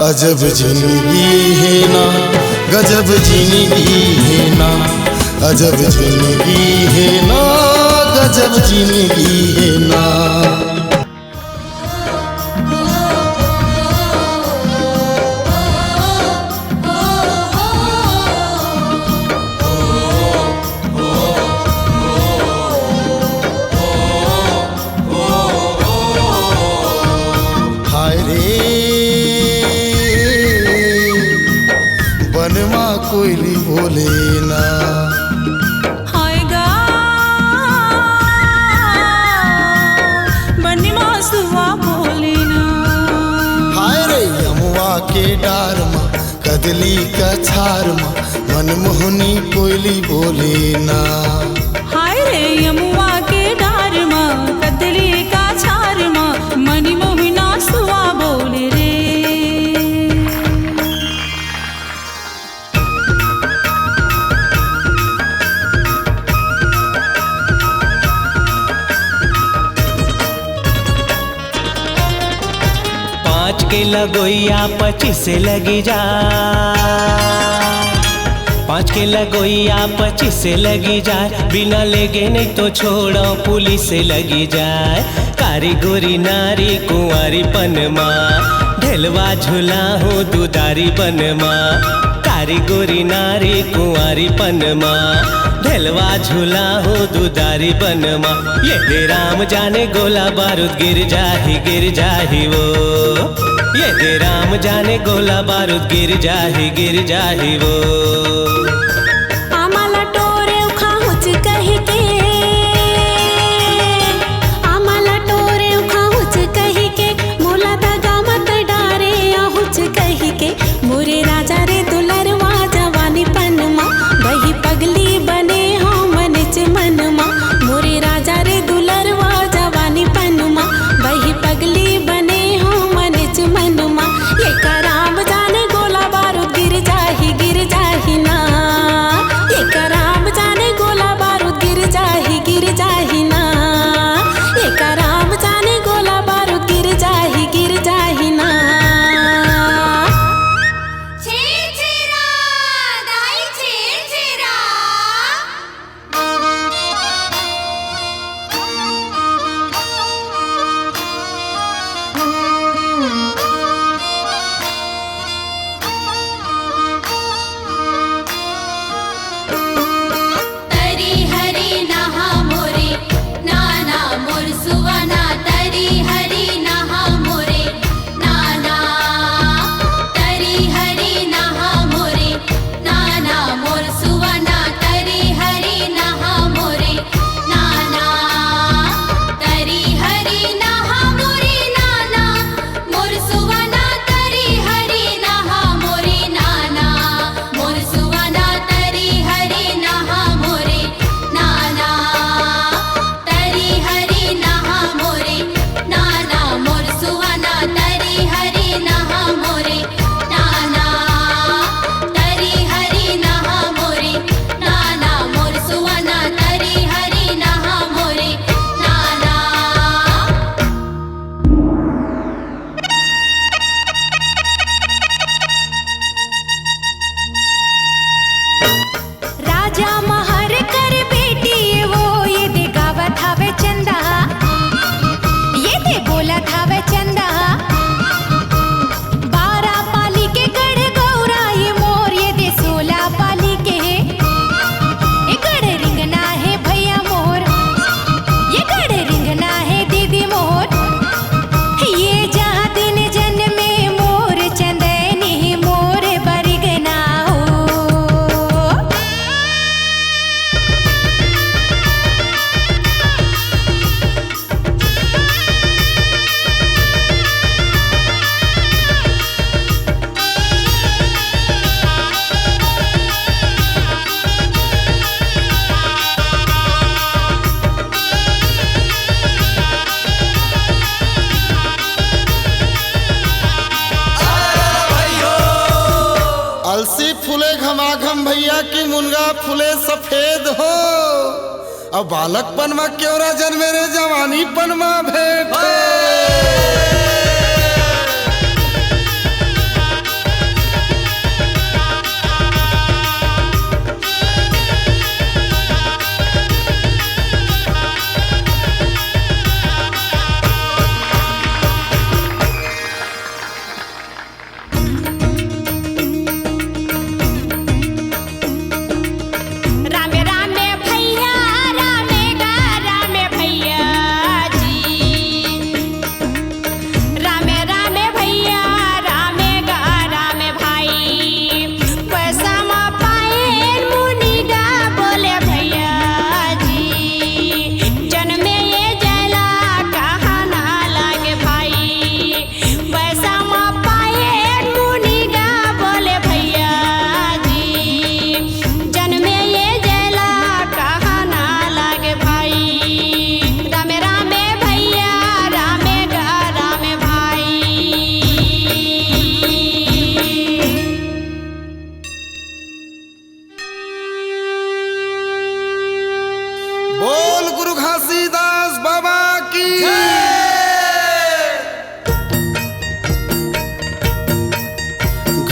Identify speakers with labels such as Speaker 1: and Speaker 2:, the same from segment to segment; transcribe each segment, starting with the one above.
Speaker 1: अजब जिंदगी है ना, गजब जिंदगी है ना, अजब जिंदगी है ना, गजब जिंदगी है ना। हाय रे बनमा कोयली बोले ना,
Speaker 2: हाय गा बनमा सुवा बोले ना।
Speaker 1: हाय रे यमुआ के डार मा कदली का छार मा मनमोहनी कोयली बोले ना।
Speaker 2: हाय रे यमुआ के डार मा कदली का छार मा मनी मोहिना सुवा बोले रे।
Speaker 3: पाँच के लगोइया 25 से लगी जा, 5 के लगोइया 25 से लगी जाए, बिना लेगे नहीं तो छोड़ो पुलिस से लगी जाए। कारीगोरी नारी कुंवारी पनमा, ढेलवा झूला हूँ दुदारी बनमा। कारीगोरी नारी कुंवारी पनमा, ढेलवा झूला हूँ दुदारी बनमा। ये दे राम जाने गोला बारूद गिर जाही वो, ये दे राम जाने गोला बारूद गिर जाही वो।
Speaker 2: आम्हाला टोरे उखाऊच कही के, आम्हाला टोरे उखाऊच कही के, मोला दगा मत डारे आहुच कही के। मोरे राजा रे दुलरवा जवानी पनमा, वही पगली बने हो मनच मनमा। मोरे राजा रे दुलरवा जवानी पनमा, वही पगली बने हो मनच मनमा। ये कराम जाने गोला बारूद गिर जाही ना, ये कराम जाने गोला बारूद गिर जाही ना, ये कराम जाने गोला बारूद गिर जाही ना।
Speaker 4: छेरा दाई छेरा तरी हरी नहा मोरे नाना मोर सुवना, तरी हरी नहा मोरे नाना, तरी हरी नहा मोरे नाना मोर सुवना, तरी हरी नहा मोरे नाना, तरी हरी नहा मोरे नाना मोर सुवना, तरी हरी नहा मोरे नाना मोर सुवना, तरी हरी नहा मोरे नाना, तरी हरी नहा मोरे नाना मोर सुवना, तरी हरी नहा मोरे नाना, तरी हरी नहा मोरे नाना मोर सुवना, तरी हरी नहा मोरे नाना।
Speaker 2: राजा महर कर बेटी वो, ये दे गावत हावे चंदा, ये दे बोलत हावे चंदा। 12 पाली के गढ़ गौरा ये मोर, ये दे 16 पाली के ये गढ़ रिंगना है भैया मोर, ये गढ़ रिंगना है दीदी मोर। ये जहाँ दिन जन्मे मोर चंदनी मोर बरगना हो।
Speaker 1: अलसी फूले घमाघम भैया की मुनगा फूले सफेद हो, अब बालकपन में क्यों ना जन्मे रे जवानीपन में भेंट।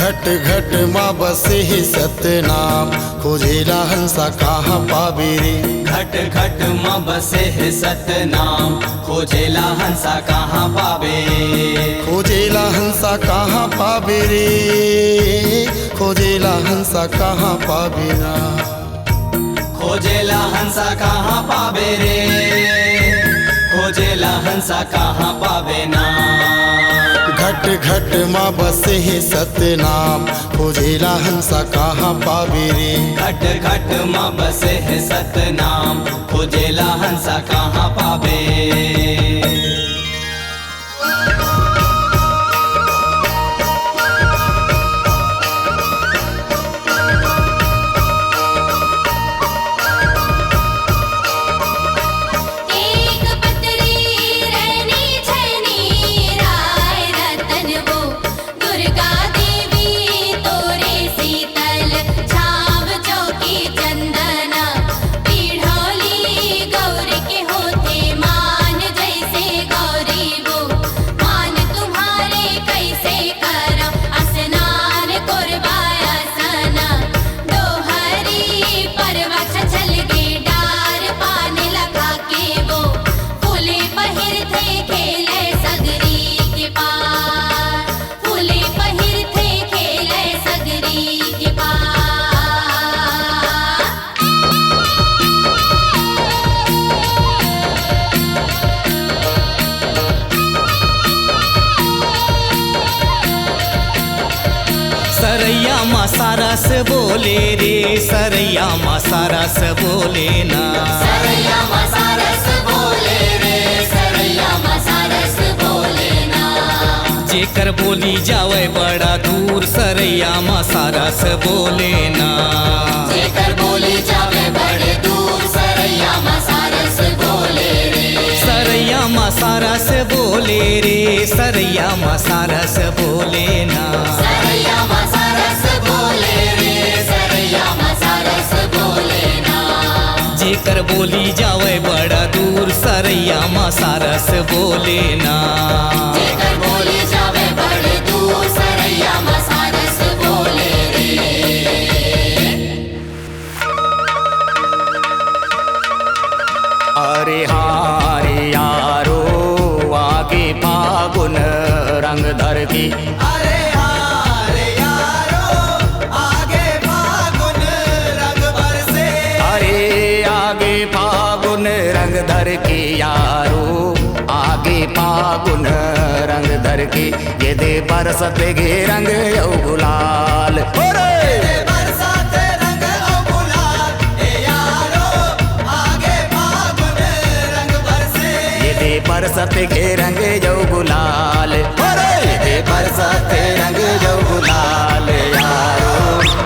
Speaker 1: घट घट माँ बसे है सतनाम, खोजेला हंसा कहाँ पावे रे।
Speaker 5: घट घट माँ बसे है सतनाम, खोजेला हंसा कहाँ पावे।
Speaker 1: खोजेला हंसा कहाँ पावे रे, खोजेला हंसा कहाँ पावे ना।
Speaker 5: खोजेला हंसा कहाँ पावे रे, खोजेला हंसा कहाँ पावे ना।
Speaker 1: घट घट माँ बसे है सतनाम, खोजेला हंसा कहाँ पावे रे।
Speaker 5: घट घट माँ बसे है सतनाम, खोजेला हंसा कहाँ पावे।
Speaker 3: सरैया माँ सारस बोले रे, सरैया माँ सारस बोले ना।
Speaker 4: सरैया माँ सारस बोले रे, सरैया माँ सारस बोले ना।
Speaker 3: जेकर बोली जावे बड़ा दूर, सरैया माँ सारस बोले ना।
Speaker 4: जेकर बोली जावे बड़े दूर, सरैया माँ सारस बोले रे।
Speaker 3: सरैया माँ सारस बोले रे, सरैया माँ सारस बोले ना।
Speaker 4: सरैया माँ सारस बोले रे, सरैया माँ सारस बोले ना।
Speaker 3: जेकर बोली जावे बड़ा दूर, सरैया माँ सारस बोले ना।
Speaker 4: जेकर बोली जावे बड़े दूर, सरैया माँ सारस बोले रे।
Speaker 3: अरे हारे यारो आगे फागुन रंग धर की।
Speaker 5: अरे अरे यारो आगे फागुन रंग बरसे।
Speaker 3: अरे आगे फागुन रंग धर के यारो, आगे फागुन रंग धर के। ये दे बरसते गे रंग यौ गुलाल।
Speaker 5: बरसाते रंग ओ गुलाल, ए यारो आगे फागुन रंग बरसे।
Speaker 3: ये दे बरसते गे रंग यौ गुलाल। ये दे बरसते रंग यौ गुलाल यारो।